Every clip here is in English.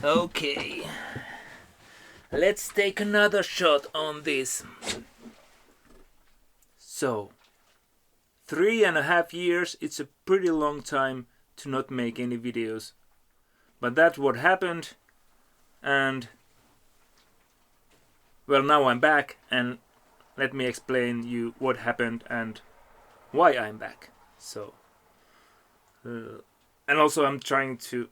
Okay, let's take another shot on this. So, 3.5 years, it's a pretty long time to not make any videos. But that's what happened, and well, now I'm back, and let me explain you what happened and why I'm back. So, and also I'm trying to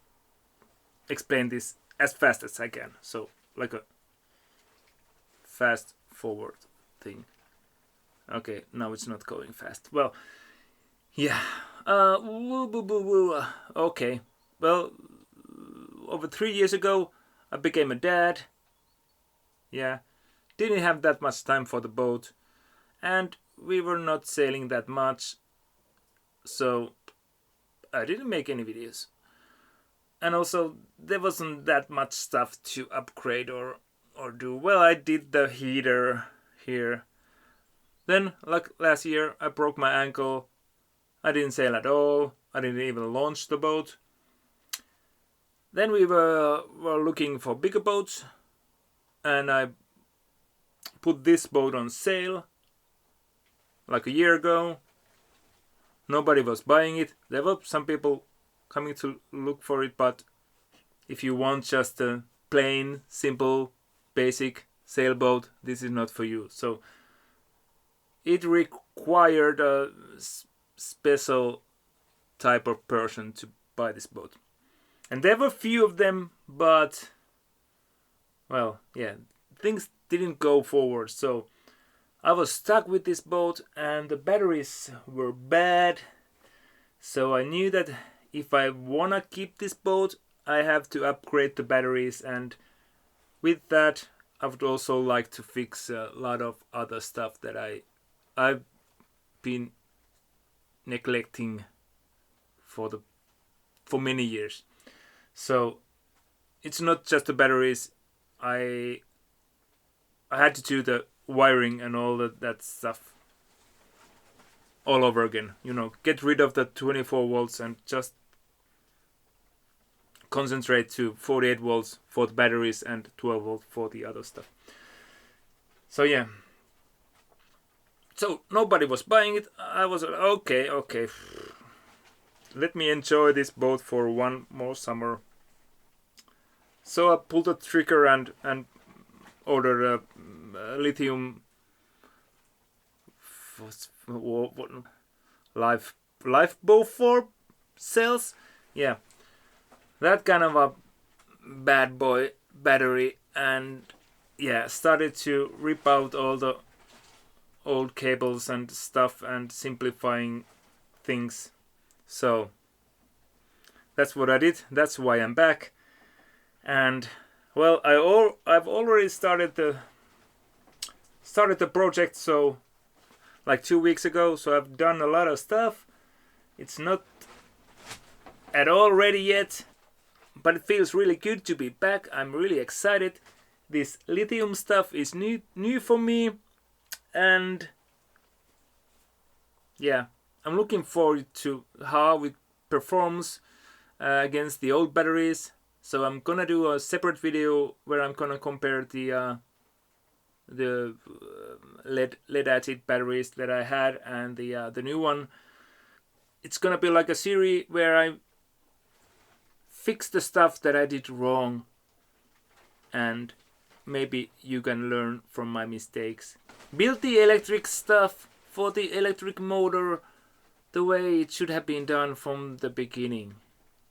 explain this as fast as I can. So, like a fast forward thing. Okay, now it's not going fast. Well, yeah. Okay. Well, over 3 years ago, I became a dad. Yeah. Didn't have that much time for the boat. And we were not sailing that much. So, I didn't make any videos. And also, there wasn't that much stuff to upgrade or do. Well, I did the heater here. Then, like last year, I broke my ankle. I didn't sail at all. I didn't even launch the boat. Then we were looking for bigger boats. And I put this boat on sale like a year ago. Nobody was buying it. There were some people coming to look for it, but if you want just a plain, simple, basic sailboat, this is not for you. So it required a special type of person to buy this boat. And there were few of them, but well, yeah, things didn't go forward. So I was stuck with this boat and the batteries were bad. So I knew that if I wanna keep this boat, I have to upgrade the batteries, and with that I would also like to fix a lot of other stuff that I've been neglecting for many years. So it's not just the batteries. I had to do the wiring and all that stuff all over again. You know, get rid of the 24 volts and just concentrate to 48 volts for the batteries and 12 volts for the other stuff. So yeah. So nobody was buying it. I was okay. Let me enjoy this boat for one more summer. So I pulled the trigger and ordered a lithium lifeboat for cells. Yeah, that kind of a bad boy battery, and yeah, started to rip out all the old cables and stuff and simplifying things. So that's what I did. That's why I'm back. And well, I've already started the project, so like 2 weeks ago. So I've done a lot of stuff. It's not at all ready yet, but it feels really good to be back. I'm really excited. This lithium stuff is new for me, and yeah, I'm looking forward to how it performs against the old batteries. So I'm gonna do a separate video where I'm gonna compare the lead acid batteries that I had and the new one. It's gonna be like a series where I fix the stuff that I did wrong, and maybe you can learn from my mistakes. Build the electric stuff for the electric motor the way it should have been done from the beginning,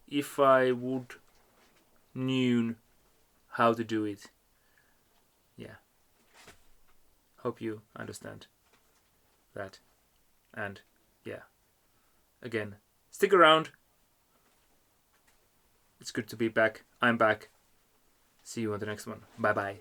if I would knew how to do it. Yeah. Hope you understand that. And yeah, again, stick around. It's good to be back. I'm back. See you on the next one. Bye bye.